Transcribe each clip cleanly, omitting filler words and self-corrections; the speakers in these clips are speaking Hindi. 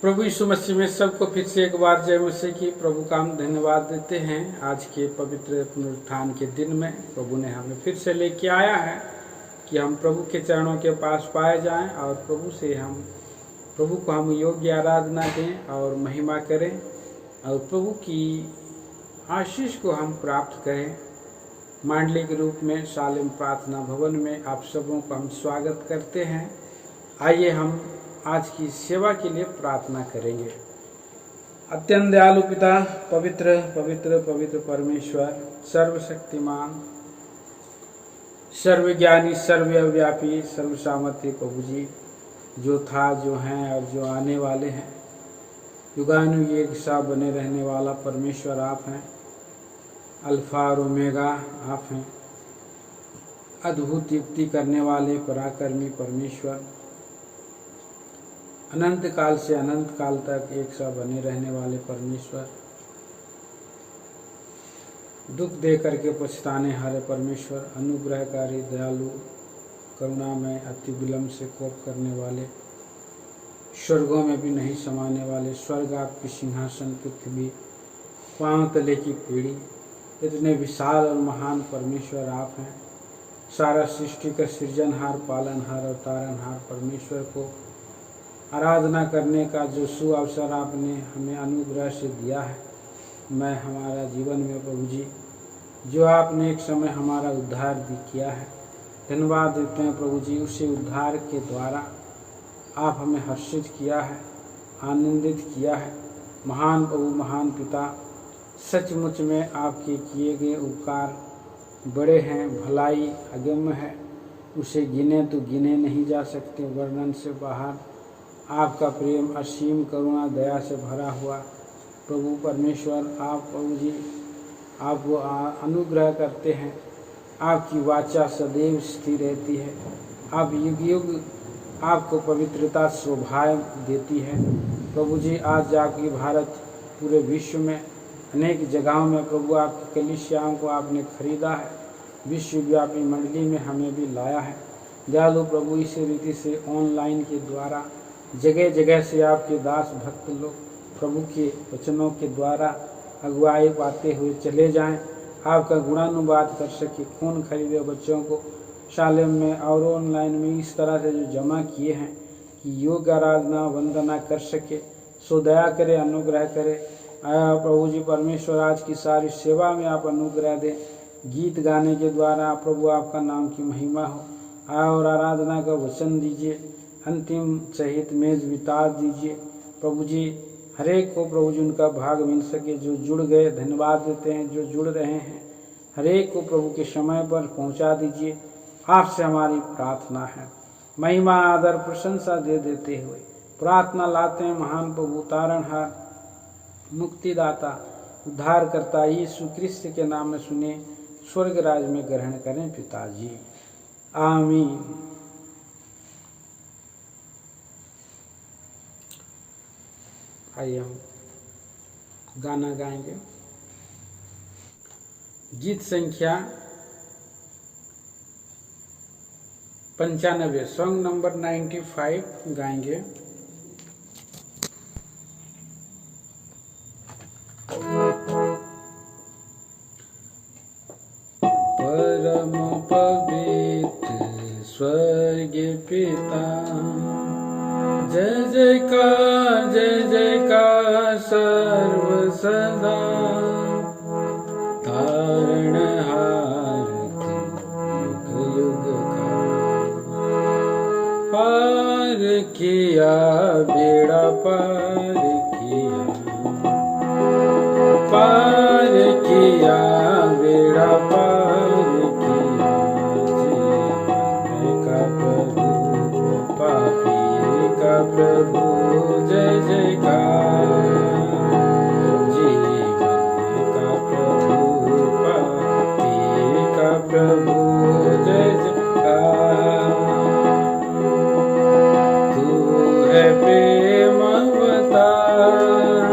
प्रभु यीशु मसीह में सबको फिर से एक बार जय मसीह की। प्रभु का हम धन्यवाद देते हैं। आज के पवित्र पुनरुत्थान के दिन में प्रभु ने हमें फिर से लेके आया है कि हम प्रभु के चरणों के पास पाए जाएं और प्रभु को हम योग्य आराधना दें और महिमा करें और प्रभु की आशीष को हम प्राप्त करें। मांडली के रूप में शालेम प्रार्थना भवन में आप सबों का हम स्वागत करते हैं। आइए हम आज की सेवा के लिए प्रार्थना करेंगे। अत्यंत दयालु पिता, पवित्र पवित्र पवित्र परमेश्वर, सर्वशक्तिमान, सर्वज्ञानी, सर्वव्यापी, सर्वसामर्थ्य प्रभु जी, जो था, जो हैं और जो आने वाले हैं, युगानुयुग एक सा बने रहने वाला परमेश्वर आप हैं। अल्फा और ओमेगा आप हैं। अद्भुत युक्ति करने वाले पराक्रमी परमेश्वर, अनंत काल से अनंत काल तक एक सा बने रहने वाले परमेश्वर, दुख दे करके पछताने हारे परमेश्वर, अनुग्रहकारी, दयालु, करुणा में अति विलंब से कोप करने वाले, स्वर्गों में भी नहीं समाने वाले, स्वर्ग आपकी सिंहासन, पृथ्वी पांव तले की पीढ़ी, इतने विशाल और महान परमेश्वर आप हैं। सारा सृष्टि का सृजनहार, पालनहार और तारनहार परमेश्वर को आराधना करने का जो सु अवसर आपने हमें अनुग्रह से दिया है, मैं हमारा जीवन में प्रभु जी, जो आपने एक समय हमारा उद्धार भी किया है, धन्यवाद देते हैं प्रभु जी। उसी उद्धार के द्वारा आप हमें हर्षित किया है, आनंदित किया है। महान प्रभु, महान पिता, सचमुच में आपके किए गए उपकार बड़े हैं, भलाई अगम्य है, उसे गिने तो गिने नहीं जा सकते, वर्णन से बाहर। आपका प्रेम असीम, करुणा, दया से भरा हुआ प्रभु परमेश्वर, आप प्रभु जी, आप वो अनुग्रह करते हैं। आपकी वाचा सदैव स्थिर रहती है। आप युग युग आपको पवित्रता शोभा देती है प्रभु जी। आज आपकी भारत पूरे विश्व में अनेक जगहों में प्रभु आपकी कलीसियाओं को आपने खरीदा है, विश्वव्यापी मंडली में हमें भी लाया है। दयालु प्रभु, इसी रीति से ऑनलाइन के द्वारा जगह जगह से आपके दास भक्त लोग प्रभु के वचनों के द्वारा अगुवाई पाते हुए चले जाएं, आपका गुणानुवाद कर सके। खून खरीदे बच्चों को शालेम में और ऑनलाइन में इस तरह से जो जमा किए हैं कि योग आराधना वंदना कर सके, सो दया करे, अनुग्रह करे। प्रभु जी परमेश्वर, आज की सारी सेवा में आप अनुग्रह दें। गीत गाने के द्वारा प्रभु आपका नाम की महिमा हो और आराधना का वचन दीजिए। अंतिम सहित मेज बिता दीजिए प्रभु जी। हरेक को प्रभु जी उनका भाग मिल सके। जो जुड़ गए धन्यवाद देते हैं, जो जुड़ रहे हैं हरेक को प्रभु के समय पर पहुंचा दीजिए। आपसे हमारी प्रार्थना है। महिमा, आदर, प्रशंसा दे देते हुए प्रार्थना लाते हैं महान प्रभु, तारणहार, मुक्तिदाता, उद्धारकर्ता यीशु क्रिस्त के नाम में सुने, स्वर्ग राज में ग्रहण करें पिताजी, आमीन। आइए हम गाना गाएंगे। गीत संख्या 95, सॉन्ग नंबर 95 गाएंगे। परम पवित्र स्वर्ग पिता, जय जयकार, जय जयकार सर्व सदा, तारणहार युग युग का, पार किया बेड़ा पार किया, पार किया बेड़ा पार किया, जीवन का प्रभु पापी का प्रभु, जय जयकार, जीवन का प्रभु पापी का प्रभु, जय जयकार। तू है प्रेम अवतार,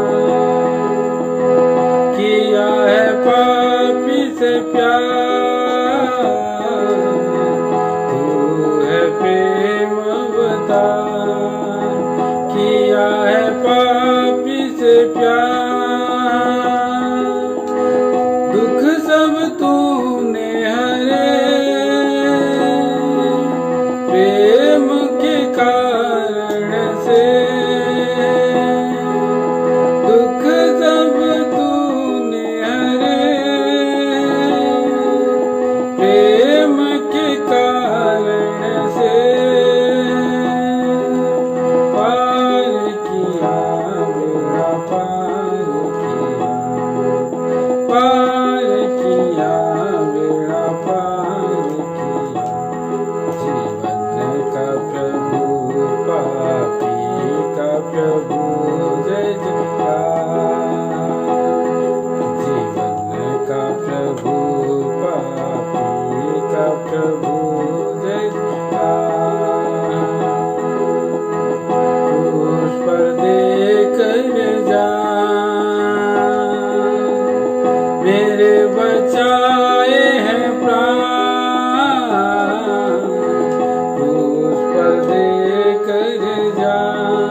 किया है पापी से प्यार, तू है प्रेम अवतार, प्रभु जय जयकार। क्रूस पर देकर जान मेरे बचाए हैं प्राण। क्रूस पर देकर जान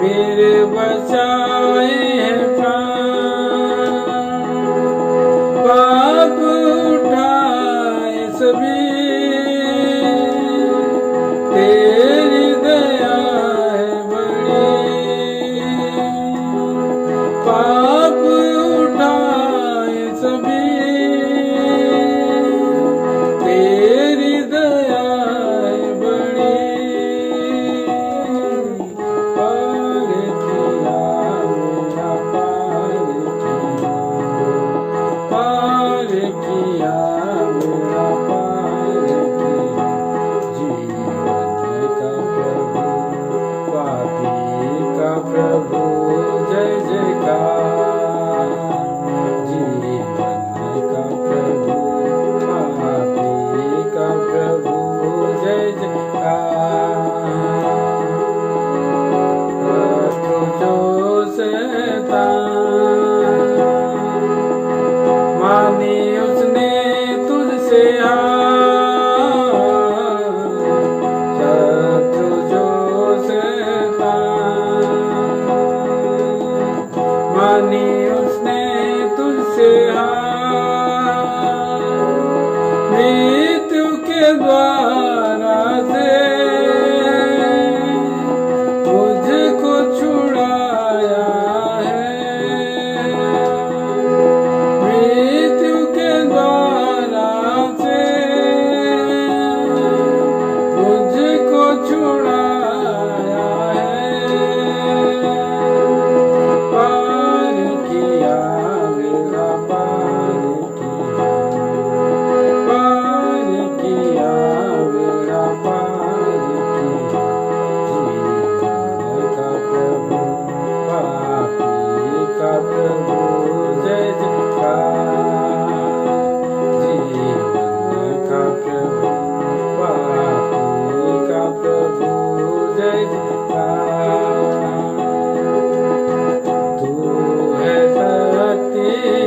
मेरे बचाए हैं प्राण। पाप उठाए सभी तेरी दया है बड़ी। पाप उठाए सभी तेरी दया है बड़ी। पार किया मेरा पार किया मेरा पार किया। जीवन का प्रभु पापी का प्रभु जय जयकार। जीवन का प्रभु पापी का प्रभु जय जयकार। शत्रु जो शैतान मानी उसने तुझसे हार। शत्रु जो शैतान मानी उसने तुझसे हार। मृत्यु के द्वारा से मुझको छुड़ाया है। मृत्यु के द्वारा से मुझको छुड़ाया है। पार किया मेरा पार किया। पार किया मेरा पार किया। जीवन का प्रभु पापी का प्रभु जय जयकार। जीवन का प्रभु पापी का प्रभु जय जयकार। तू है शक्तिमान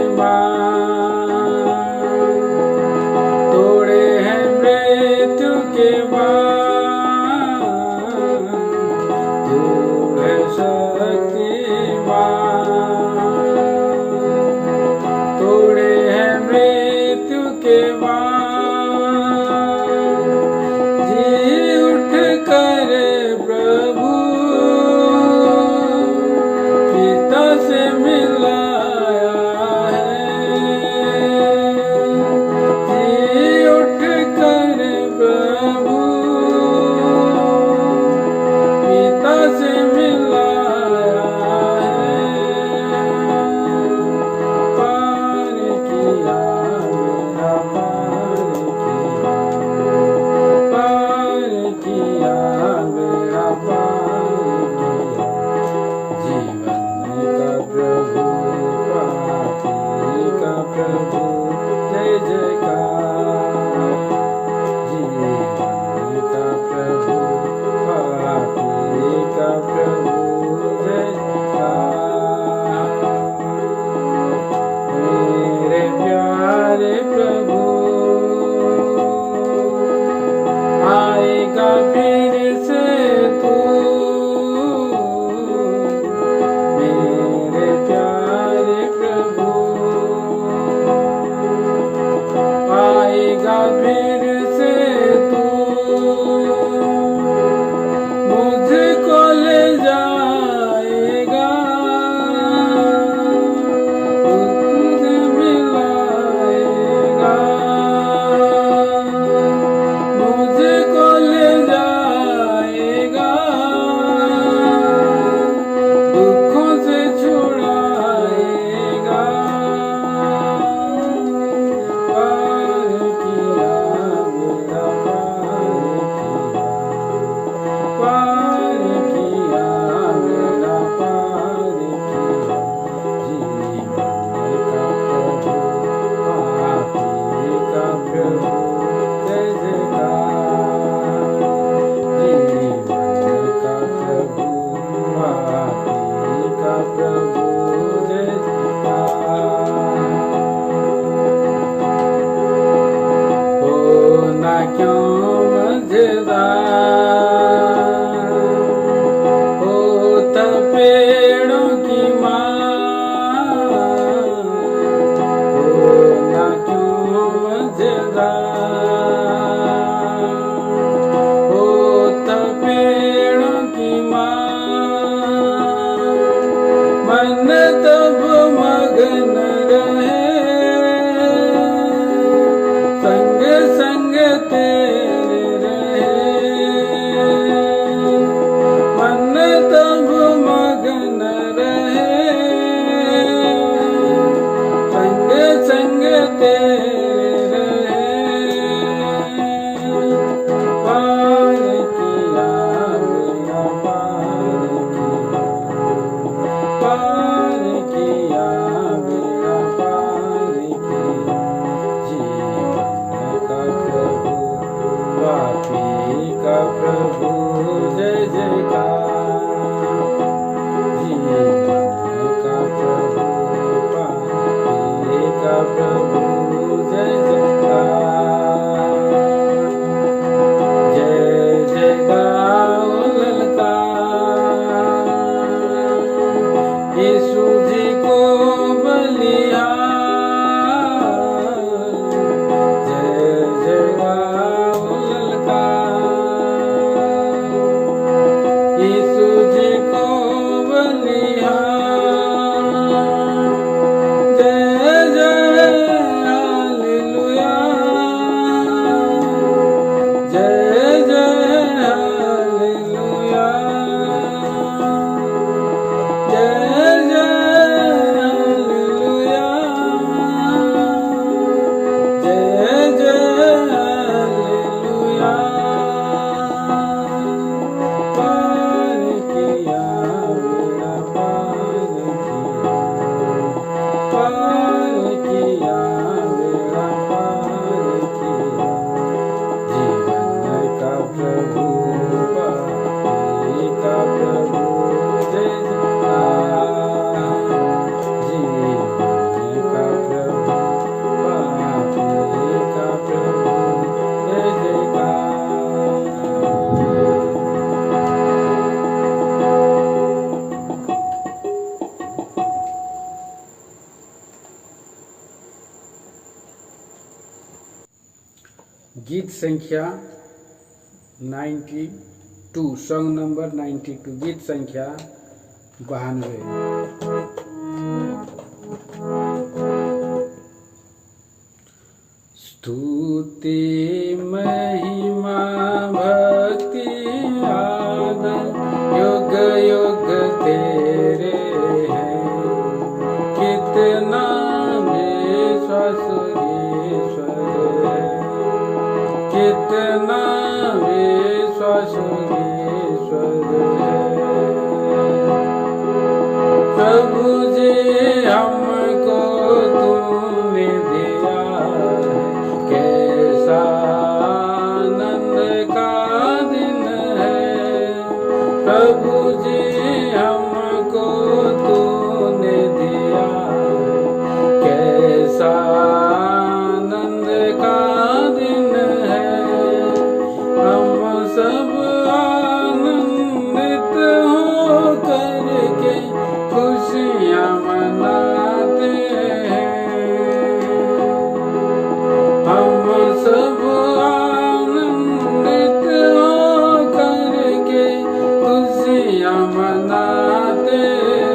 तोड़े हैं मृत्यु के बाण। तू है शक्तिमान तोड़े हैं मृत्यु के बाण। जी उठ कर प्रभु पिता से मिलाया है। जी उठ कर प्रभु पिता से मिलाया है। पार किया मेरा पार क्यों मजेदार हो तब पेड़ों की माँ हो ना क्यों मजेदार हो तब पेड़ों की माँ मन तब मगन रहे संग संग तेरे रहे मन तब मगन रहे संग संग तेरे रहे पार किया मेरा पार किया मेरा पार किया जीवन का प्रभु पापी का प्रभु जय जयकार जीवन का प्रभु पापी का प्रभु जय जयकार जय जय गाओ ललकार यीशु जी को बलिहार जय जय गाओ ललकार यीशु जी को बलिहार जय जय हालेलुया जय जय हालेलुया जय जय हालेलुया जय जय हालेलुया पार किया मेरा पार किया मेरा पार किया जीवन का प्रभु पापी का प्रभु जय जयकार जीवन का प्रभु पापी का प्रभु जय जयकार गीत संख्या 92 सॉन्ग नंबर 92 गीत संख्या 92 स्तुति महिमा भक्ति आदर युग युग तेरे हैं कितना विश्वास ईश्वर है कितना विश्वास ईश्वर है प्रभु जी हमको तूने दिया है कैसा आनंद का दिन है प्रभु जी हमको तूने दिया है कैसा आनंद का दिन है हम सब आनंदित हो करके खुशियाँ मनाते हैं हम सब आनंदित हो करके खुशियाँ मनाते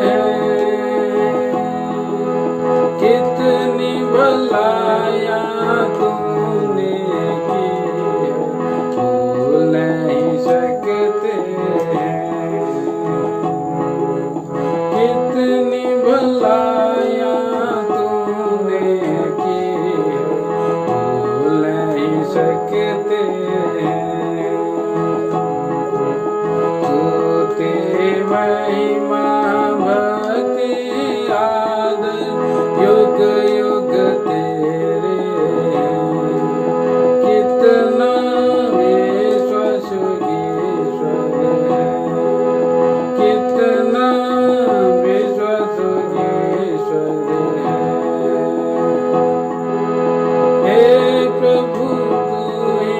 हैं कितनी भलाइयाँ तूने की भूल नहीं सकते हैं कितनी भलाइयाँ तूने की भूल नहीं सकते हैं तूते महिमा भक्ति आदर युग युग तेरे हैं कितना विश्वास ईश्वर है कितना विश्वास ईश्वर है हे प्रभु तू ही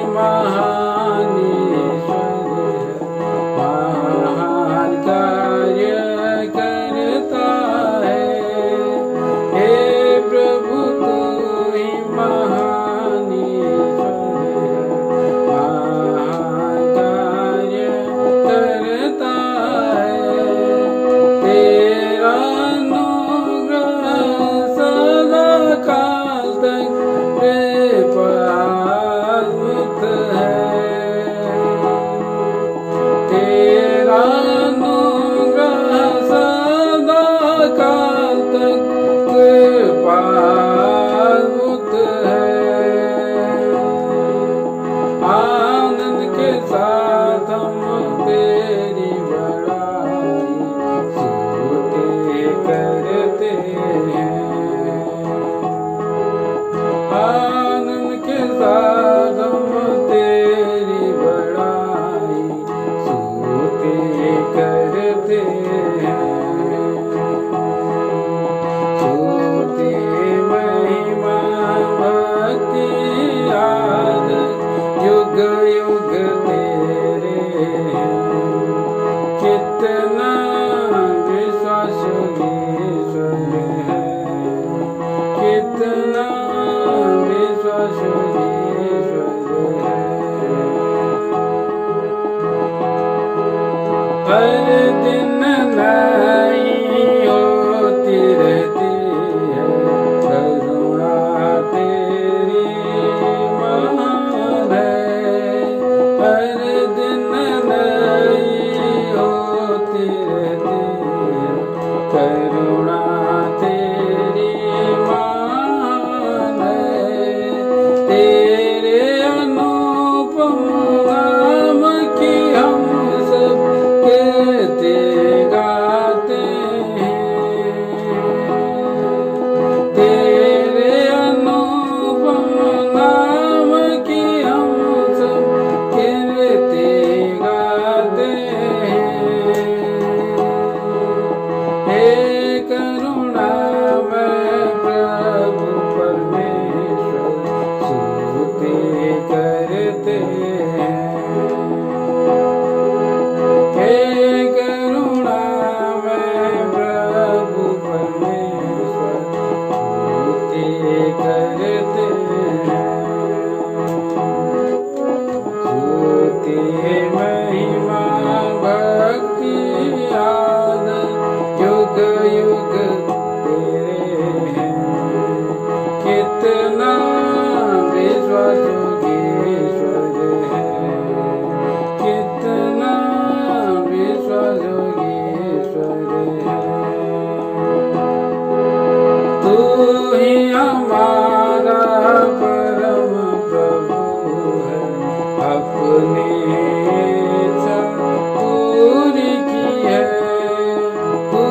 करते हैं। हे करुणामय प्रभु परमेश्वर स्तुति करते हैं। स्तुति महिमा भक्ति आदर युग युग तेरे हैं। कितना विश्वास योगेश्वर है, कितना विश्वास योगेश्वर है। तू ही हमारा परम प्रभु है, अपनी इच्छा पूरी की है। तू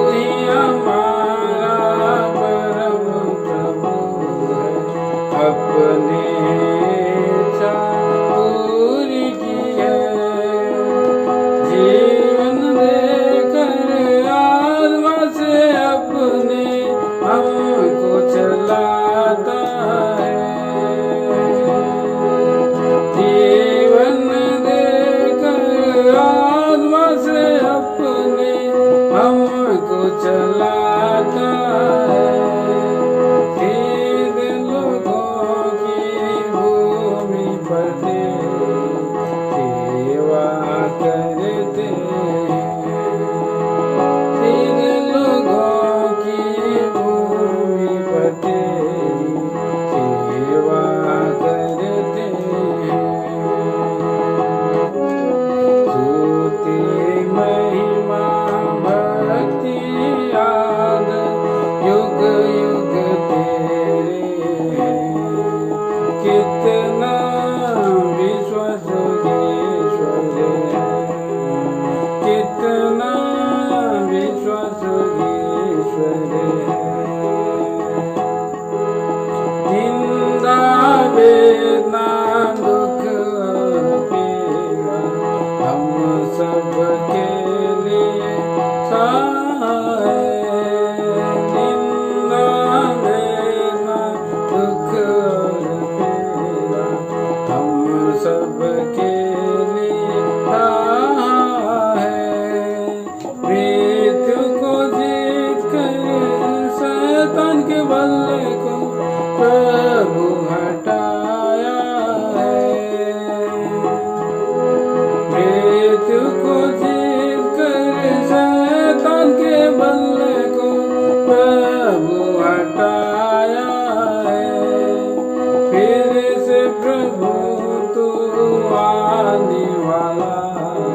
ही हमारा परम प्रभु है, अपनी इच्छा पूरी की है। जीवन देकर आत्मा से अपने हमको चलाता है। जीवन देकर आत्मा से अपने हमको चलाता है। सीधे लोगों की भूमि पर सेवा करते हैं। सीधे लोगों की भूमि पर तेरी सेवा करते हैं। स्तुति महिमा भक्ति आदर युग युग तेरे हैं। कितना विश्वास योगेश्वर है, कितना विश्वास योगेश्वर है। निंदा वेदना दुख और पीड़ा हम सबके लिए सहाय। निंदा वेदना दुख और पीड़ा हम सबके लिए सहाय। मृत्यु को जीत कर शैतान के बल्ले को प्रभु हटाया है। मृत्यु को जीत कर शैतान के बल्ले को प्रभु हटाया है। फिर से प्रभु तू आने वाला है।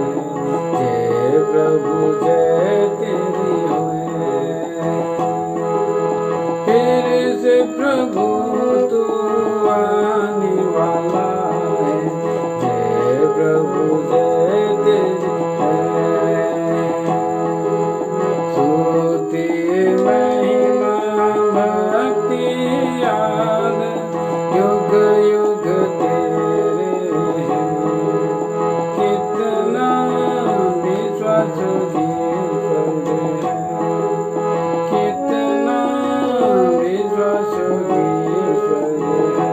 जय प्रभु जय तेरी होए। फिर से प्रभु तू आने वाला है। जय प्रभु जय तेरी है। स्तुति महिमा भक्ति आदर युग युग तेरे हैं। कितना विश्वास योगेश्वर है, कितना विश्वास योगेश्वर है।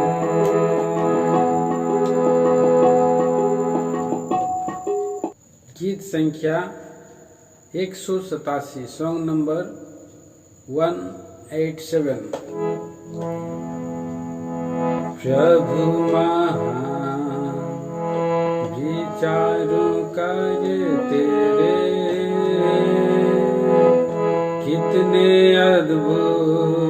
गीत संख्या 187, सॉन्ग नंबर 187। प्रभु महान विचारों कार्य तेरे, कितने अद्भुत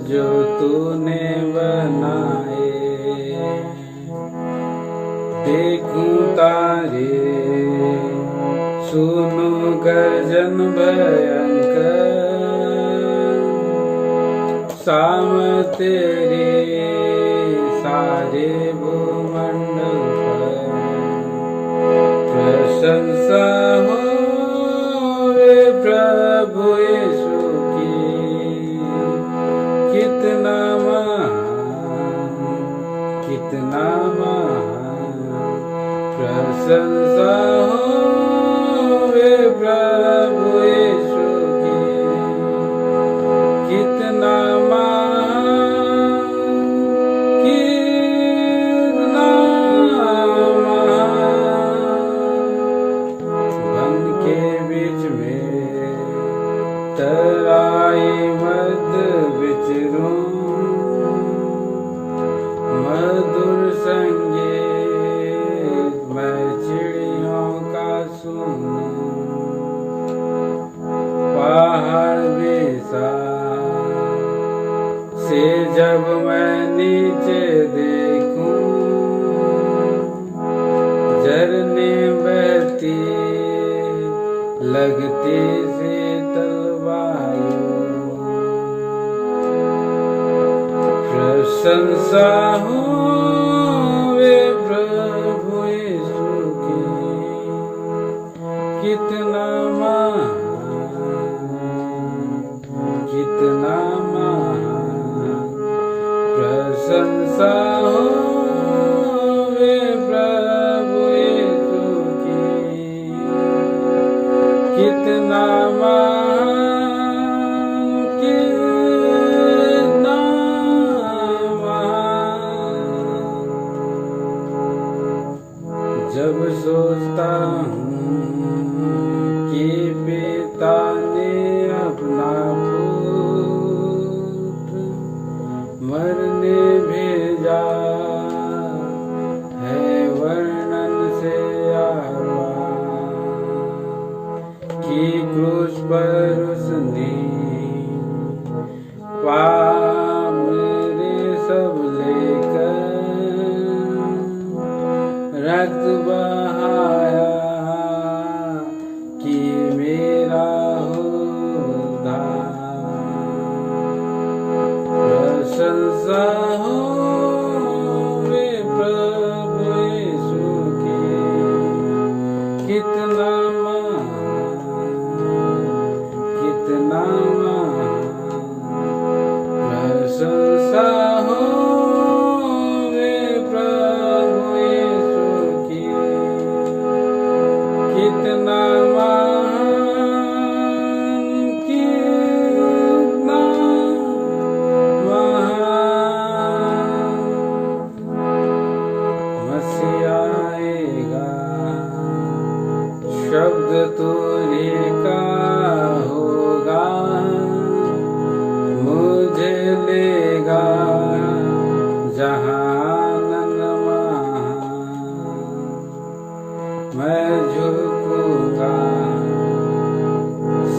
जो तूने बनाए। देखूं तारे सुनूं गर्जन भयंकर, शाम तेरी सारे भूमंडल पर प्रशंसा हो प्रभु यीशु की। कितना महान, कितना महान प्रशंसा हो प्रभु यीशु की। कितना महान, कितना प्रशंसा हो वे प्रभु यीशु की, कितना महान, कितना महान। प्रशंसा हो वे प्रभु यीशु की, कितना महान, कितना महान। जब सोचता हूँ कि पिता ने अपना पुत्र मरने भेजा है वर्णन से आवाज, कि क्रूस पर उसने पाप मेरे सब लेकर रक्त बहाया, कि मेरा उद्धार। प्रशंसा हो वे प्रभु यीशु की, कितना महान, कितना महान। प्रशंसा हो वे प्रभु यीशु की, कितना महान, कितना महान। मसीहा आएगा, शब्द तुरी का होगा, मुझे लेगा जहाँ आनंद महान। मैं झुकूंगा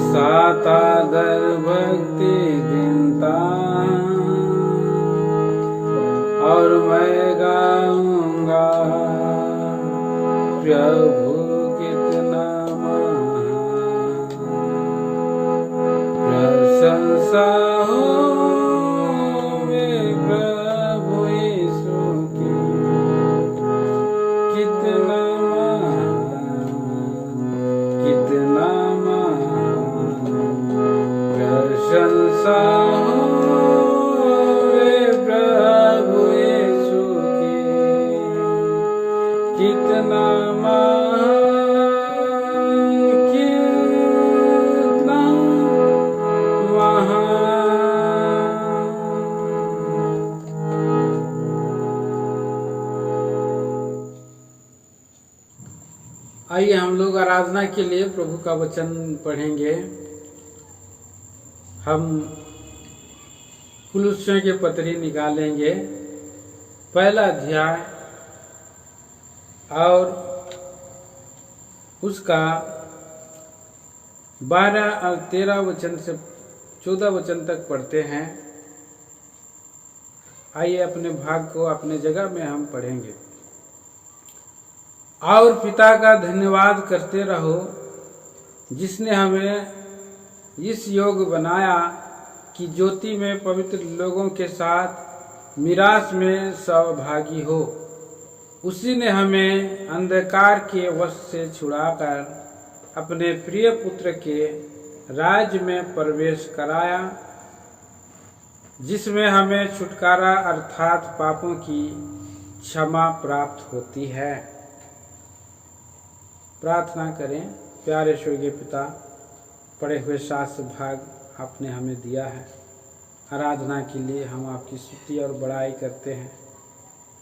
सात आदर भक्ति दीनता, और मैं गाऊंगा प्रभु कितना महान। प्रशंसा हो वे प्रभु यीशु की, कितना महान, कितना महान। प्रशंसा हो वे प्रभु यीशु की, कितना महान, कितना महान। आइए हम लोग आराधना के लिए प्रभु का वचन पढ़ेंगे। हम कुलुस्सियों के पत्री निकालेंगे, पहला अध्याय और उसका 12 और 13 वचन से 14 वचन तक पढ़ते हैं। आइए अपने भाग को अपने जगह में हम पढ़ेंगे। और पिता का धन्यवाद करते रहो, जिसने हमें इस योग बनाया कि ज्योति में पवित्र लोगों के साथ मिरास में सहभागी हो। उसी ने हमें अंधकार के वश से छुड़ाकर अपने प्रिय पुत्र के राज्य में प्रवेश कराया, जिसमें हमें छुटकारा अर्थात पापों की क्षमा प्राप्त होती है। प्रार्थना करें। प्यारे स्वर्गीय पिता, पढ़े हुए शास्त्र भाग आपने हमें दिया है, आराधना के लिए हम आपकी स्तुति और बड़ाई करते हैं,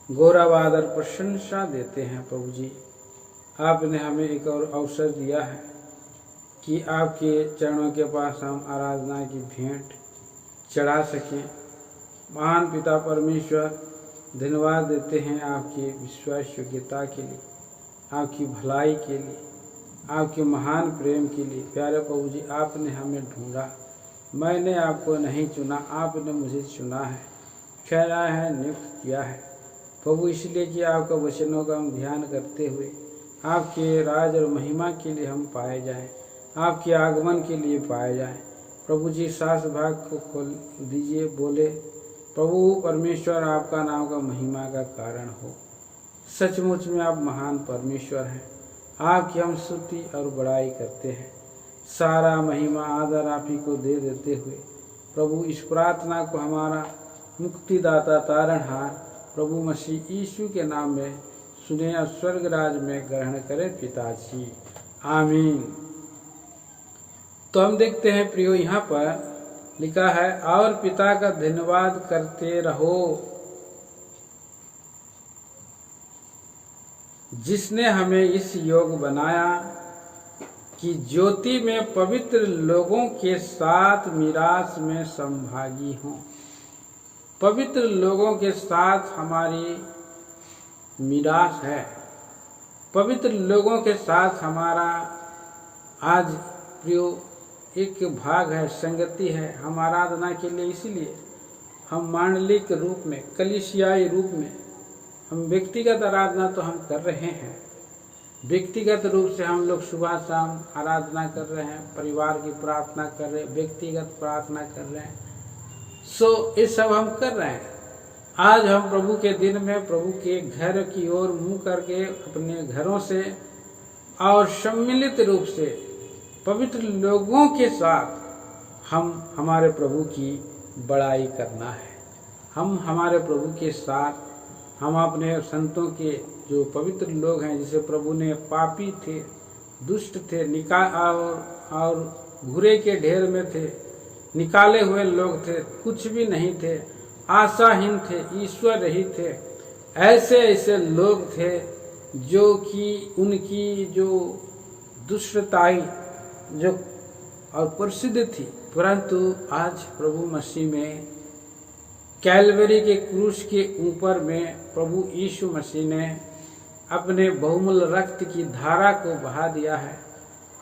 गौरव आदर प्रशंसा देते हैं। प्रभु जी, आपने हमें एक और अवसर दिया है कि आपके चरणों के पास हम आराधना की भेंट चढ़ा सकें। महान पिता परमेश्वर, धन्यवाद देते हैं आपकी विश्वास योग्यता के लिए, आपकी भलाई के लिए, आपके महान प्रेम के लिए। प्यारे प्रभु जी, आपने हमें ढूंढा, मैंने आपको नहीं चुना, आपने मुझे चुना है, ठहराया है, नियुक्त किया है प्रभु, इसलिए कि आपका वचनों का हम ध्यान करते हुए आपके राज और महिमा के लिए हम पाए जाएं, आपके आगमन के लिए पाए जाएं। प्रभु जी, शास्त्र भाग को खोल दीजिए, बोले प्रभु परमेश्वर आपका नाम का महिमा का कारण हो। सचमुच में आप महान परमेश्वर हैं। आपकी हम स्तुति और बड़ाई करते हैं। सारा महिमा आदर आप ही को दे देते हुए प्रभु इस प्रार्थना को हमारा मुक्तिदाता तारणहार प्रभु मसीह यीशु के नाम में सुने और स्वर्ग राज में ग्रहण करें पिताजी, आमीन। तो हम देखते हैं प्रियो, यहाँ पर लिखा है और पिता का धन्यवाद करते रहो जिसने हमें इस योग बनाया कि ज्योति में पवित्र लोगों के साथ मीरास में संभागी हों। पवित्र लोगों के साथ हमारी मीरास है, पवित्र लोगों के साथ हमारा आज प्रियो एक भाग है, संगति है। हम आराधना के लिए इसीलिए हम मांडलिक रूप में, कलीसियाई रूप में, हम व्यक्तिगत आराधना तो हम कर रहे हैं। व्यक्तिगत रूप से हम लोग सुबह शाम आराधना कर रहे हैं, परिवार की प्रार्थना कर रहे हैं, व्यक्तिगत प्रार्थना कर रहे हैं। ये सब हम कर रहे हैं। आज हम प्रभु के दिन में प्रभु के घर की ओर मुंह करके अपने घरों से और सम्मिलित रूप से पवित्र लोगों के साथ हम हमारे प्रभु की बड़ाई करना है। हम हमारे प्रभु के साथ हम अपने संतों के जो पवित्र लोग हैं, जिसे प्रभु ने पापी थे, दुष्ट थे, और घुरे के ढेर में थे, निकाले हुए लोग थे, कुछ भी नहीं थे, आशाहीन थे, ईश्वर रहित थे, ऐसे ऐसे लोग थे जो कि उनकी जो दुष्टताई जो और प्रसिद्ध थी, परंतु आज प्रभु मसीह में कैलवरी के क्रूस के ऊपर में प्रभु यीशु मसीह ने अपने बहुमूल्य रक्त की धारा को बहा दिया है।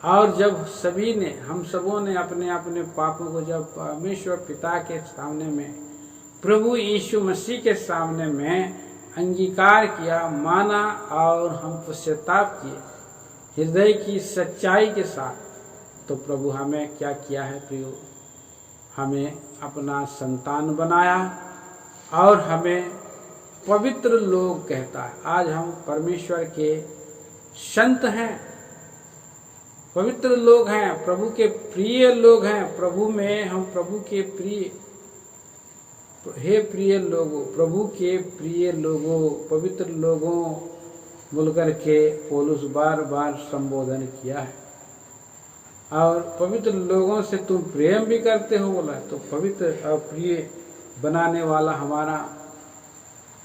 और जब सभी ने, हम सबों ने अपने अपने पापों को जब परमेश्वर पिता के सामने में, प्रभु यीशु मसीह के सामने में अंगीकार किया, माना और हम पश्चाताप किए हृदय की सच्चाई के साथ, तो प्रभु हमें क्या किया है प्रियो, हमें अपना संतान बनाया और हमें पवित्र लोग कहता है। आज हम परमेश्वर के संत हैं, पवित्र लोग हैं, प्रभु के प्रिय लोग हैं। प्रभु में हम प्रभु के प्रिय, हे प्रिय लोगों, प्रभु के प्रिय लोगों, पवित्र लोगों बोलकर के पौलुस बार बार संबोधन किया है। और पवित्र लोगों से तुम प्रेम भी करते हो बोला, तो पवित्र और प्रिय बनाने वाला हमारा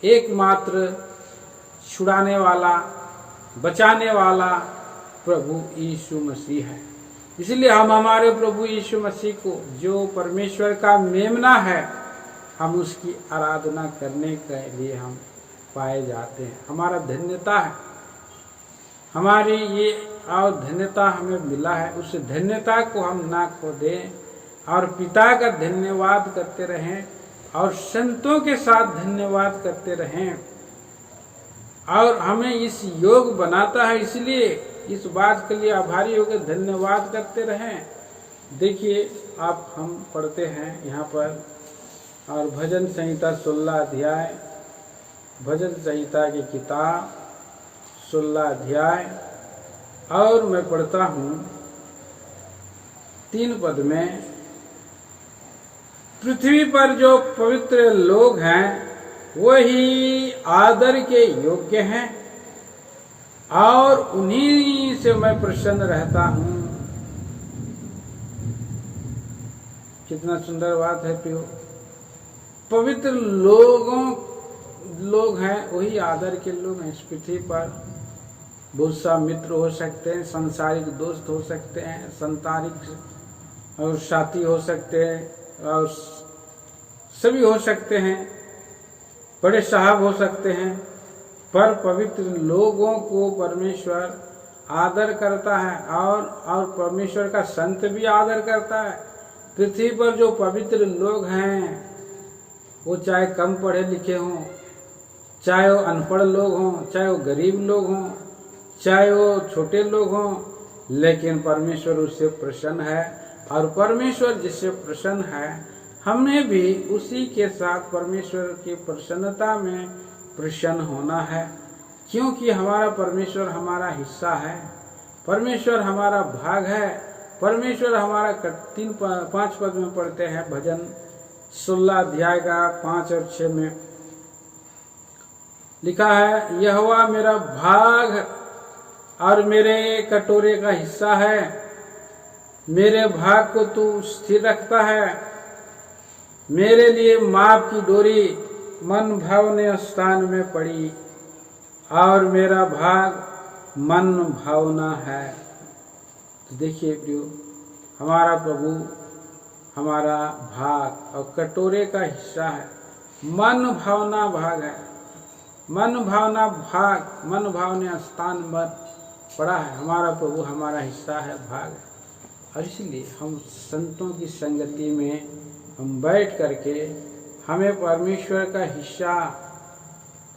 एकमात्र छुड़ाने वाला, बचाने वाला प्रभु यीशु मसीह है। इसलिए हम हमारे प्रभु यीशु मसीह को, जो परमेश्वर का मेमना है, हम उसकी आराधना करने के लिए हम पाए जाते हैं। हमारा धन्यता है, हमारी ये और धन्यता हमें मिला है, उस धन्यता को हम ना खो दें और पिता का धन्यवाद करते रहें और संतों के साथ धन्यवाद करते रहें। और हमें इस योग बनाता है, इसलिए इस बात के लिए आभारी होकर धन्यवाद करते रहें। देखिए आप, हम पढ़ते हैं यहाँ पर, और भजन संहिता 16 अध्याय, भजन संहिता की किताब 16 अध्याय, और मैं पढ़ता हूँ 3 पद में, पृथ्वी पर जो पवित्र लोग हैं वही आदर के योग्य हैं और उन्हीं से मैं प्रसन्न रहता हूँ। कितना सुंदर बात है प्रियो। पवित्र लोग हैं वही आदर के लोग हैं। इस पृथ्वी पर बहुत सा मित्र हो सकते हैं, संसारिक दोस्त हो सकते हैं, संसारिक और साथी हो सकते हैं, और सभी हो सकते हैं, बड़े साहब हो सकते हैं, पर पवित्र लोगों को परमेश्वर आदर करता है और परमेश्वर का संत भी आदर करता है। पृथ्वी पर जो पवित्र लोग हैं, वो चाहे कम पढ़े लिखे हों, चाहे वो अनपढ़ लोग हों, चाहे वो गरीब लोग हों, चाहे वो छोटे लोग हों, लेकिन परमेश्वर उससे प्रसन्न है। और परमेश्वर जिससे प्रसन्न है हमने भी उसी के साथ परमेश्वर की प्रसन्नता में प्रसन्न होना है, क्योंकि हमारा परमेश्वर हमारा हिस्सा है, परमेश्वर हमारा भाग है। परमेश्वर हमारा 5 पद में पढ़ते हैं भजन 16 अध्याय का 5 और 6 में लिखा है, यहोवा मेरा भाग और मेरे कटोरे का हिस्सा है, मेरे भाग को तू स्थिर रखता है, मेरे लिए माप की डोरी मन भावने स्थान में पड़ी और मेरा भाग मन भावना है। तो देखिए प्रियो, हमारा प्रभु हमारा भाग और कटोरे का हिस्सा है, मन भावना भाग है, मन भावना भाग, मन भावने स्थान पर पड़ा है। हमारा प्रभु हमारा हिस्सा है, भाग है। और इसलिए हम संतों की संगति में हम बैठ करके हमें परमेश्वर का हिस्सा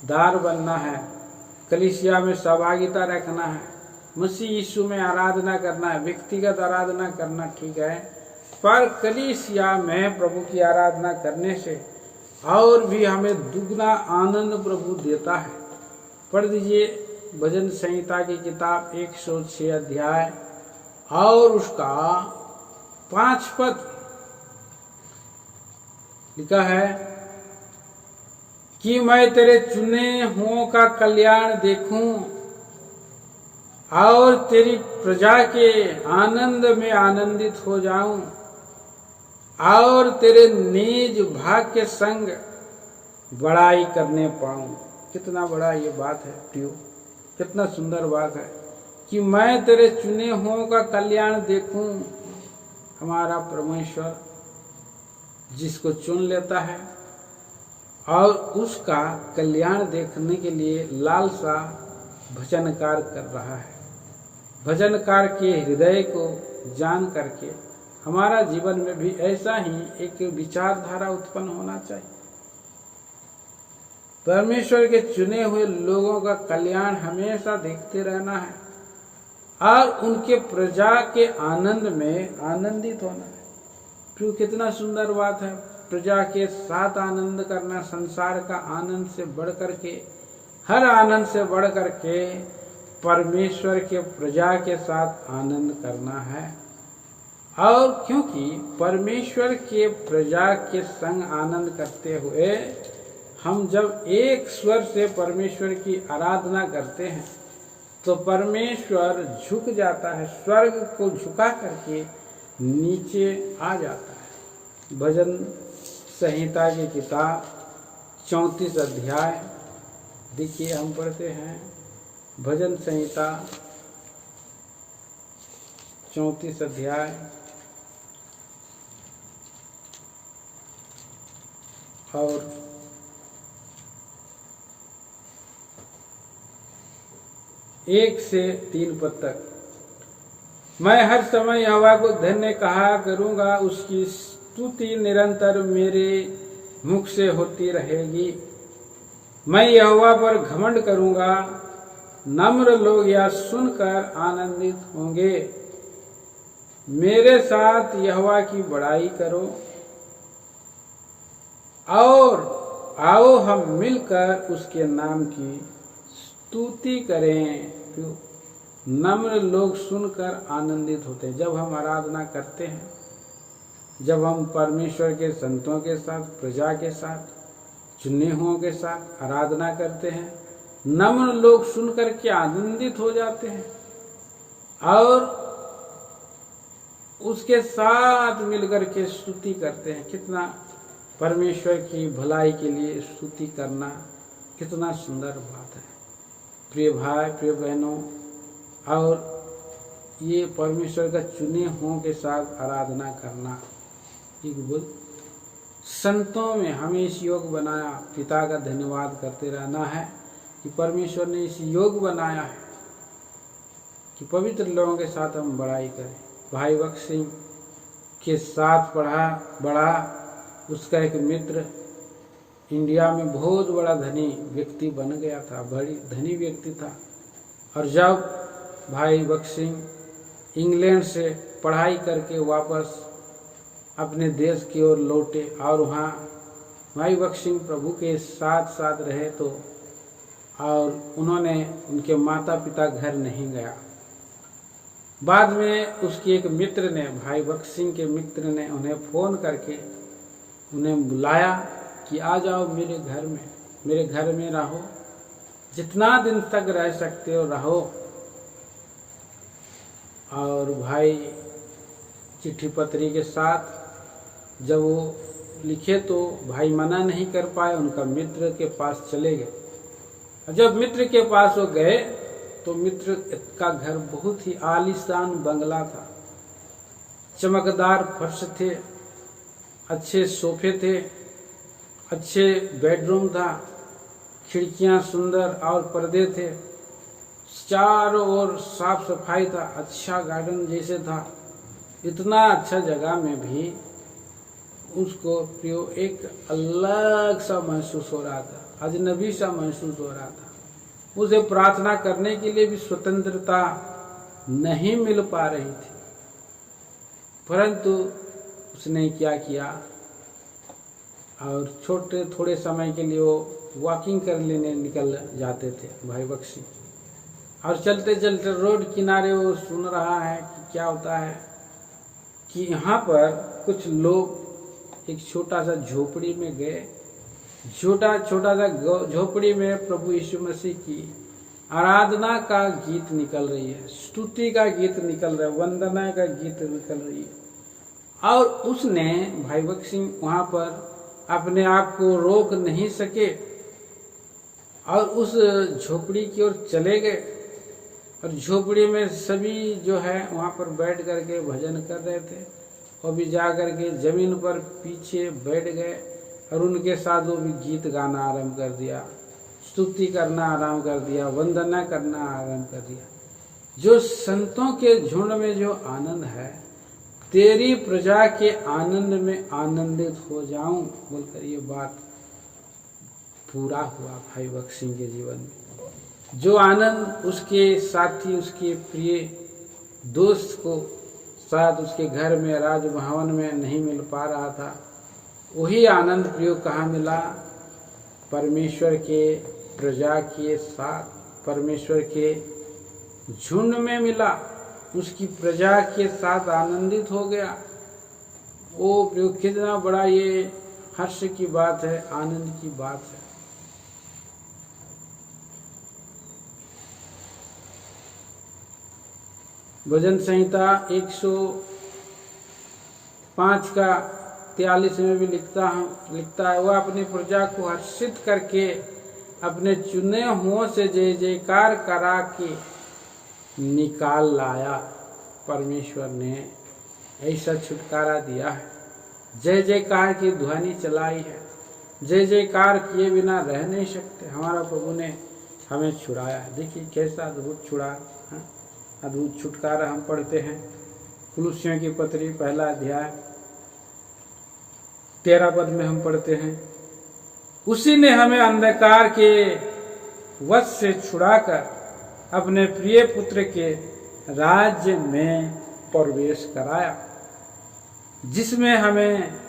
दार बनना है, कलीसिया में सहभागिता रखना है, मसीह यीशु में आराधना करना है। व्यक्तिगत आराधना करना ठीक है, पर कलीसिया में प्रभु की आराधना करने से और भी हमें दुगना आनंद प्रभु देता है। पढ़ दीजिए भजन संहिता की किताब 106 अध्याय और उसका 5 पद लिखा है कि मैं तेरे चुने हुओं का कल्याण देखूं और तेरी प्रजा के आनंद में आनंदित हो जाऊं और तेरे निज भाग के संग बड़ाई करने पाऊं। कितना बड़ा ये बात है प्रियो, कितना सुंदर बात है कि मैं तेरे चुने हुओं का कल्याण देखूं। हमारा परमेश्वर जिसको चुन लेता है और उसका कल्याण देखने के लिए लालसा भजनकार कर रहा है। भजनकार के हृदय को जान करके हमारा जीवन में भी ऐसा ही एक विचारधारा उत्पन्न होना चाहिए। परमेश्वर के चुने हुए लोगों का कल्याण हमेशा देखते रहना है और उनके प्रजा के आनंद में आनंदित होना है। फिर कितना सुंदर बात है, प्रजा के साथ आनंद करना। संसार का आनंद से बढ़ करके, हर आनंद से बढ़ करके परमेश्वर के प्रजा के साथ आनंद करना है। और क्योंकि परमेश्वर के प्रजा के संग आनंद करते हुए हम जब एक स्वर से परमेश्वर की आराधना करते हैं तो परमेश्वर झुक जाता है, स्वर्ग को झुका करके नीचे आ जाता है। भजन संहिता की किताब 34 अध्याय देखिए, हम पढ़ते हैं भजन संहिता 34 अध्याय और 1 से 3 पद तक। मैं हर समय यहोवा को धन्य कहा करूंगा, उसकी स्तुति निरंतर मेरे मुख से होती रहेगी। मैं यहोवा पर घमंड करूंगा, नम्र लोग यह सुनकर आनंदित होंगे। मेरे साथ यहोवा की बड़ाई करो और आओ हम मिलकर उसके नाम की स्तुति करें। नम्र लोग सुनकर आनंदित होते हैं। जब हम आराधना करते हैं, जब हम परमेश्वर के संतों के साथ, प्रजा के साथ, चुने हुओं के साथ आराधना करते हैं, नम्र लोग सुनकर के आनंदित हो जाते हैं और उसके साथ मिलकर के स्तुति करते हैं। कितना परमेश्वर की भलाई के लिए स्तुति करना कितना सुंदर बात है प्रिय भाई, प्रिय बहनों। और ये परमेश्वर का चुने हुओं के साथ आराधना करना, एक संतों में हमें इस योग बनाया। पिता का धन्यवाद करते रहना है कि परमेश्वर ने इस योग बनाया है कि पवित्र लोगों के साथ हम बड़ाई करें। भाई बख्श सिंह के साथ बढ़ा उसका एक मित्र इंडिया में बहुत बड़ा धनी व्यक्ति बन गया था, बड़ी धनी व्यक्ति था। और जब भाई बख्श सिंह इंग्लैंड से पढ़ाई करके वापस अपने देश की ओर लौटे और वहाँ भाई भक्त सिंह प्रभु के साथ साथ रहे तो, और उन्होंने उनके माता पिता घर नहीं गया। बाद में उसके एक मित्र ने, भाई भक्त सिंह के मित्र ने उन्हें फ़ोन करके उन्हें बुलाया कि आ जाओ मेरे घर में रहो, जितना दिन तक रह सकते हो रहो। और भाई चिट्ठी पत्री के साथ जब वो लिखे तो भाई मना नहीं कर पाए, उनका मित्र के पास चले गए। और जब मित्र के पास वो गए तो मित्र का घर बहुत ही आलीशान बंगला था, चमकदार फर्श थे, अच्छे सोफे थे, अच्छे बेडरूम था, खिड़कियां सुंदर और पर्दे थे, चारों ओर साफ सफाई था, अच्छा गार्डन जैसे था। इतना अच्छा जगह में भी उसको प्रियो एक अलग सा महसूस हो रहा था, अजनबी सा महसूस हो रहा था। उसे प्रार्थना करने के लिए भी स्वतंत्रता नहीं मिल पा रही थी। परंतु उसने क्या किया, और थोड़े समय के लिए वो वॉकिंग कर लेने निकल जाते थे भाई भक्त सिंह। और चलते चलते रोड किनारे वो सुन रहा है कि क्या होता है कि यहाँ पर कुछ लोग एक छोटा सा झोपड़ी में गए। छोटा सा झोपड़ी में प्रभु यीशु मसीह की आराधना का गीत निकल रही है, स्तुति का गीत निकल रहा है, वंदना का गीत निकल रही है। और उसने भाई भक्त सिंह वहाँ पर अपने आप को रोक नहीं सके और उस झोपड़ी की ओर चले गए। और झोपड़ी में सभी जो है वहाँ पर बैठ करके भजन कर रहे थे। वो भी जा करके जमीन पर पीछे बैठ गए और उनके साथ वो भी गीत गाना आरंभ कर दिया, स्तुति करना आरंभ कर दिया, वंदना करना आरंभ कर दिया। जो संतों के झुंड में जो आनंद है, तेरी प्रजा के आनंद में आनंदित हो जाऊं बोलकर ये बात पूरा हुआ भाई भक्त सिंह के जीवन में। जो आनंद उसके साथी, उसके प्रिय दोस्त को शायद उसके घर में राजभवन में नहीं मिल पा रहा था, वही आनंद प्रियो कहाँ मिला? परमेश्वर के प्रजा के साथ, परमेश्वर के झुंड में मिला। उसकी प्रजा के साथ आनंदित हो गया। वो प्रियो कितना बड़ा ये हर्ष की बात है, आनंद की बात है। भजन संहिता 105 का 43 में भी लिखता है, वह अपनी प्रजा को हर्षित करके अपने चुने हुओं से जय जयकार करा के निकाल लाया। परमेश्वर ने ऐसा छुटकारा दिया है, जय जयकार की ध्वनि चलाई है। जय जयकार किए बिना रह नहीं सकते। हमारा प्रभु ने हमें छुड़ाया। देखिए कैसा अद्भुत अद्भुत छुटकारा हम पढ़ते हैं। कुलुस्सियों की पत्री 1 अध्याय 13 पद में हम पढ़ते हैं, उसी ने हमें अंधकार के वश से छुड़ाकर अपने प्रिय पुत्र के राज्य में प्रवेश कराया, जिसमें हमें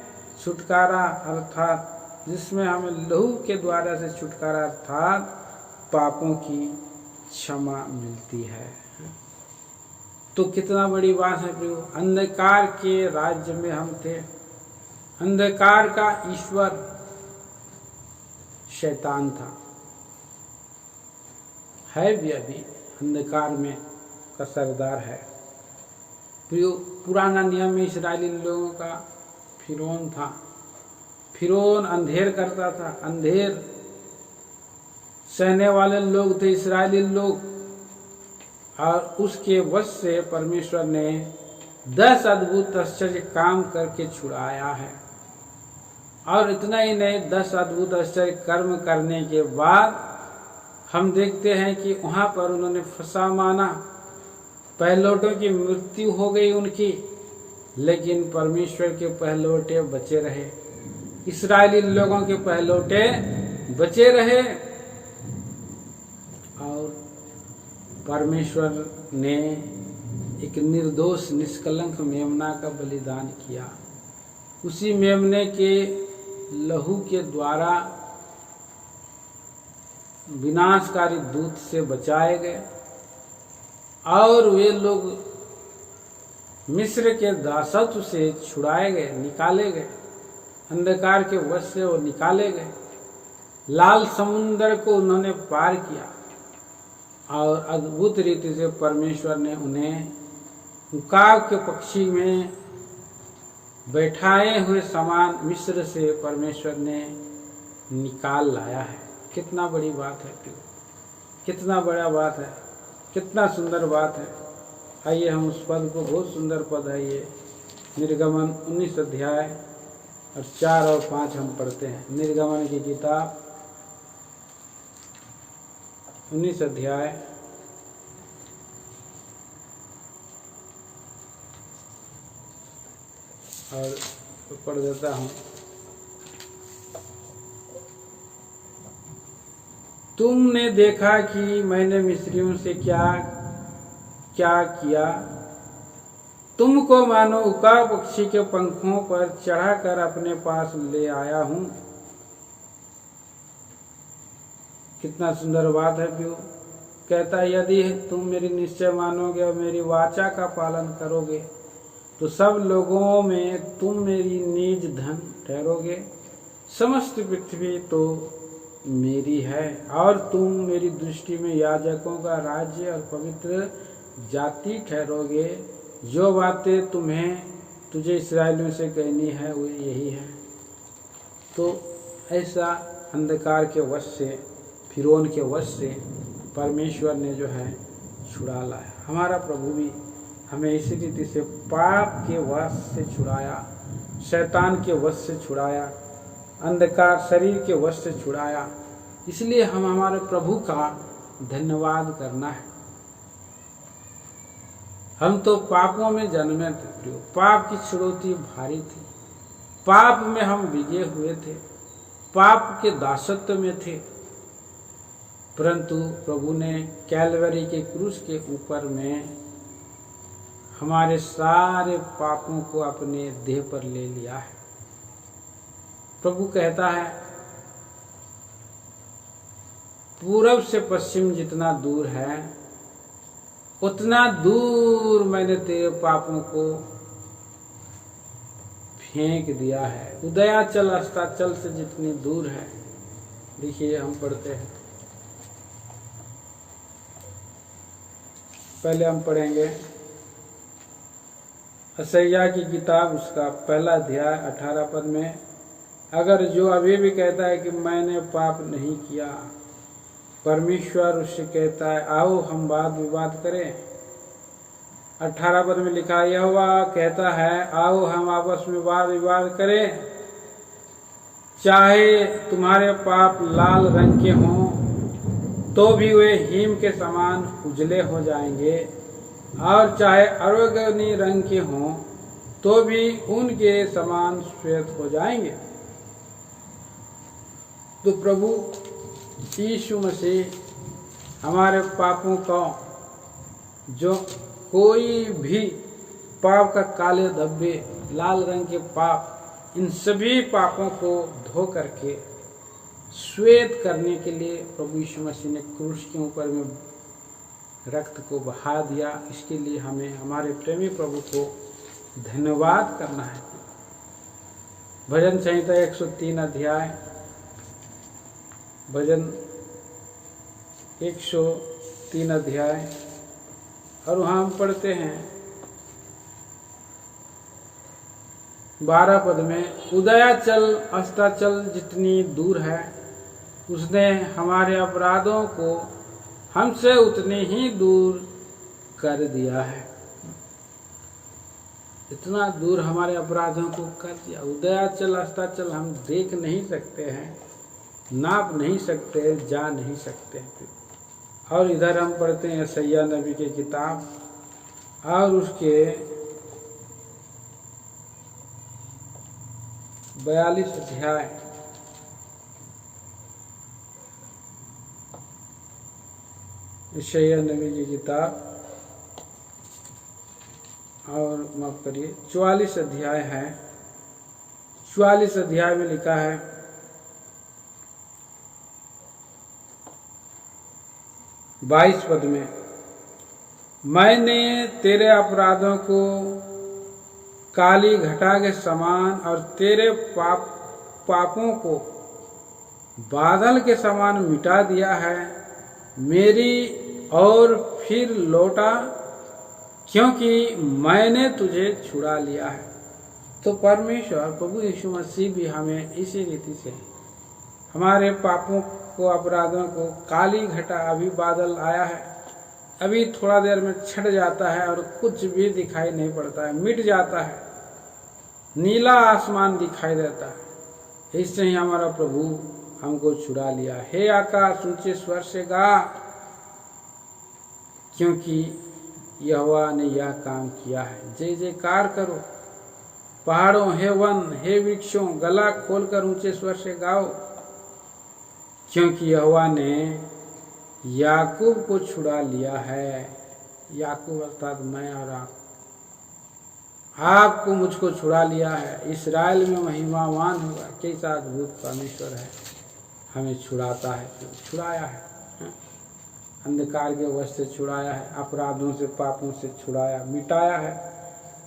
छुटकारा अर्थात जिसमें हमें लहू के द्वारा से छुटकारा अर्थात पापों की क्षमा मिलती है। तो कितना बड़ी बात है प्रियो। अंधकार के राज्य में हम थे। अंधकार का ईश्वर शैतान था, है भी अभी अंधकार में का सरदार है। पुराना नियम में इस्राएली लोगों का फिरौन था। फिरौन अंधेर करता था, अंधेर सहने वाले लोग थे इस्राएली लोग। और उसके वश से परमेश्वर ने 10 अद्भुत आश्चर्य काम करके छुड़ाया है। और इतना ही नहीं, 10 अद्भुत आश्चर्य कर्म करने के बाद हम देखते हैं कि वहाँ पर उन्होंने फंसा माना, पहलौटों की मृत्यु हो गई उनकी, लेकिन परमेश्वर के पहलौटे बचे रहे, इस्राएली लोगों के पहलौटे बचे रहे। और परमेश्वर ने एक निर्दोष निष्कलंक मेमना का बलिदान किया। उसी मेमने के लहू के द्वारा विनाशकारी दूत से बचाए गए और वे लोग मिस्र के दासत्व से छुड़ाए गए, निकाले गए, अंधकार के वश से वो निकाले गए। लाल समुद्र को उन्होंने पार किया और अद्भुत रीति से परमेश्वर ने उन्हें उकाब के पक्षी में बैठाए हुए समान मिस्र से परमेश्वर ने निकाल लाया है। कितना बड़ी बात है, कितना बड़ा बात है, कितना सुंदर बात है। आइए हम उस पद को, बहुत सुंदर पद है ये, निर्गमन 19 अध्याय और 4 और 5 हम पढ़ते हैं। निर्गमन की किताब 19 अध्याय और पढ़ देता हूँ। तुमने देखा कि मैंने मिस्रियों से क्या क्या किया, तुमको मानो उकाब पक्षी के पंखों पर चढ़ाकर अपने पास ले आया हूं। कितना सुंदर बात है प्यो। कहता है यदि तुम मेरी निश्चय मानोगे और मेरी वाचा का पालन करोगे तो सब लोगों में तुम मेरी निज धन ठहरोगे। समस्त पृथ्वी तो मेरी है और तुम मेरी दृष्टि में याजकों का राज्य और पवित्र जाति ठहरोगे। जो बातें तुझे इस्राएलियों से कहनी है वो यही है। तो ऐसा अंधकार के वश से, फिरौन के वश से परमेश्वर ने जो है छुड़ा लाया। हमारा प्रभु भी हमें इसी रीति से पाप के वश से छुड़ाया, शैतान के वश से छुड़ाया, अंधकार शरीर के वश से छुड़ाया। इसलिए हम हमारे प्रभु का धन्यवाद करना है। हम तो पापों में जन्मे थे, पाप की चुनौती भारी थी, पाप में हम विजय हुए थे, पाप के दासत्व में थे, परंतु प्रभु ने कैलवरी के क्रूस के ऊपर में हमारे सारे पापों को अपने देह पर ले लिया है। प्रभु कहता है पूरब से पश्चिम जितना दूर है उतना दूर मैंने तेरे पापों को फेंक दिया है। उदयाचल अस्ताचल से जितनी दूर है। देखिए हम पढ़ते हैं, पहले हम पढ़ेंगे असैया की किताब उसका पहला अध्याय 18 पद में। अगर जो अभी भी कहता है कि मैंने पाप नहीं किया, परमेश्वर उससे कहता है आओ हम वाद विवाद करें। 18 पद में लिखा यहोवा कहता है आओ हम आपस में वाद विवाद करें। चाहे तुम्हारे पाप लाल रंग के हों तो भी वे हिम के समान उजले हो जाएंगे, और चाहे अरगनी रंग के हों तो भी उनके समान श्वेत हो जाएंगे। तो प्रभु यीशु मसीह हमारे पापों का, जो कोई भी पाप का काले धब्बे, लाल रंग के पाप, इन सभी पापों को धो करके श्वेत करने के लिए प्रभु यीशु मसीह ने क्रूस के ऊपर में रक्त को बहा दिया। इसके लिए हमें हमारे प्रेमी प्रभु को धन्यवाद करना है। भजन संहिता 103 अध्याय, भजन 103 अध्याय, और वहाँ हम पढ़ते हैं 12 पद में उदयाचल अस्ताचल जितनी दूर है उसने हमारे अपराधों को हमसे उतने ही दूर कर दिया है। इतना दूर हमारे अपराधों को कर दिया। उदयाचल अस्ताचल हम देख नहीं सकते हैं, नाप नहीं सकते, जा नहीं सकते। और इधर हम पढ़ते हैं यशायाह नबी की किताब और उसके 42 अध्याय, यशायाह नबी की किताब और माफ करिए 44 अध्याय है 44 अध्याय में लिखा है, 22 पद में, मैंने तेरे अपराधों को काली घटा के समान और तेरे पापों को बादल के समान मिटा दिया है। मेरी और फिर लौटा, क्योंकि मैंने तुझे छुड़ा लिया है। तो परमेश्वर प्रभु यीशु मसीह भी हमें इसी रीति से हमारे पापों को, अपराधों को काली घटा, अभी बादल आया है, अभी थोड़ा देर में छट जाता है और कुछ भी दिखाई नहीं पड़ता है, मिट जाता है, नीला आसमान दिखाई देता है। इससे ही हमारा प्रभु हमको छुड़ा लिया। हे आकाश ऊंचे स्वर से गा, क्योंकि यहोवा ने यह काम किया है। जय जयकार करो पहाड़ों, हे वन, हे वृक्षों, गला खोलकर ऊंचे स्वर से गाओ, क्योंकि यहोवा ने याकूब को छुड़ा लिया है। याकूब अर्थात मैं और आपको मुझको छुड़ा लिया है। इस्राएल में महिमावान होगा। कैसा अद्भुत परमेश्वर है, हमें छुड़ाता है, छुड़ाया है, अंधकार के वश से छुड़ाया है, अपराधों से, पापों से छुड़ाया, मिटाया है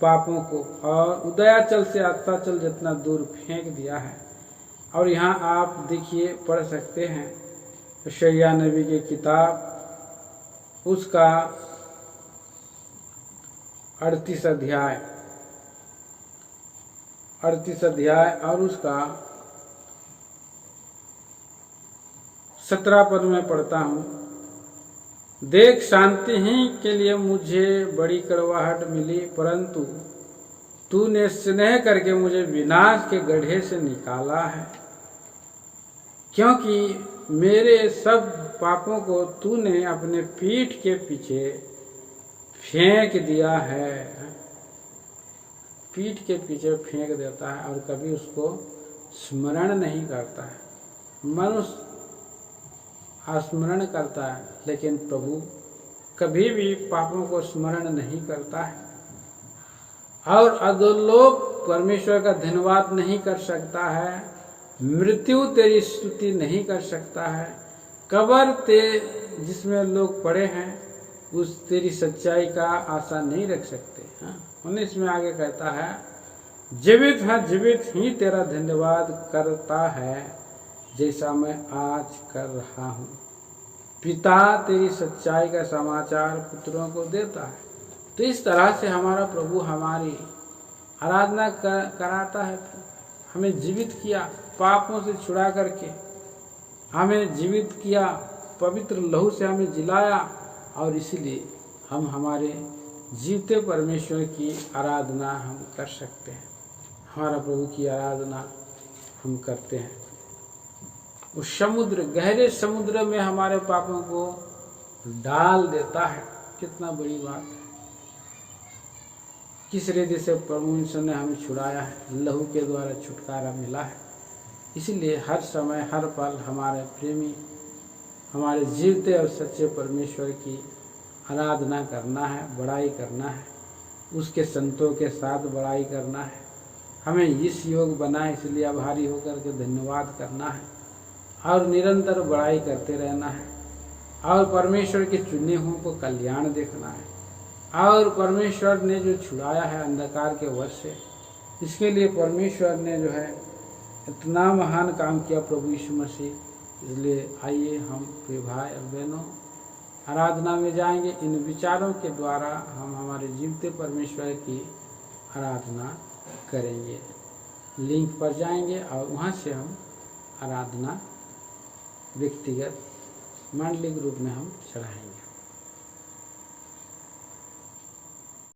पापों को, और उदयाचल से अस्ताचल जितना दूर फेंक दिया है। और यहाँ आप देखिए, पढ़ सकते हैं यशायाह नबी की किताब, उसका 38 अध्याय और उसका 17 पद में पढ़ता हूँ। देख, शांति ही के लिए मुझे बड़ी कड़वाहट मिली, परंतु तूने स्नेह करके मुझे विनाश के गड्ढे से निकाला है, क्योंकि मेरे सब पापों को तूने अपने पीठ के पीछे फेंक दिया है। पीठ के पीछे फेंक देता है और कभी उसको स्मरण नहीं करता है। मनुष्य स्मरण करता है, लेकिन प्रभु कभी भी पापों को स्मरण नहीं करता है। और अधोलोक परमेश्वर का धन्यवाद नहीं कर सकता है, मृत्यु तेरी स्तुति नहीं कर सकता है, कब्र जिसमें लोग पड़े हैं उस तेरी सच्चाई का आशा नहीं रख सकते। 19 में आगे कहता है, जीवित है, जीवित ही तेरा धन्यवाद करता है, जैसा मैं आज कर रहा हूँ। पिता तेरी सच्चाई का समाचार पुत्रों को देता है। तो इस तरह से हमारा प्रभु हमारी आराधना कराता है। हमें जीवित किया, पापों से छुड़ा करके हमें जीवित किया, पवित्र लहू से हमें जिलाया, और इसलिए हम हमारे जीवते परमेश्वर की आराधना हम कर सकते हैं। हमारा प्रभु की आराधना हम करते हैं। उस समुद्र, गहरे समुद्र में हमारे पापों को डाल देता है। कितना बड़ी बात है। किस रीति से परमेश्वर ने हमें छुड़ाया है, लहू के द्वारा छुटकारा मिला है। इसलिए हर समय, हर पल हमारे प्रेमी, हमारे जीवते और सच्चे परमेश्वर की आराधना करना है, बड़ाई करना है, उसके संतों के साथ बड़ाई करना है। हमें इस योग बना है, इसलिए आभारी होकर के धन्यवाद करना है और निरंतर बड़ाई करते रहना है, और परमेश्वर के चुने हुओं को कल्याण देखना है। और परमेश्वर ने जो छुड़ाया है अंधकार के वश से, इसके लिए परमेश्वर ने जो है इतना महान काम किया प्रभु यीशु मसीह। इसलिए आइए हम प्रिय भाई और बहनों आराधना में जाएंगे। इन विचारों के द्वारा हम हमारे जीवते परमेश्वर की आराधना करेंगे। लिंक पर जाएंगे और वहाँ से हम आराधना व्यक्तिगत मंडलिक रूप में हम चढ़ाएंगे।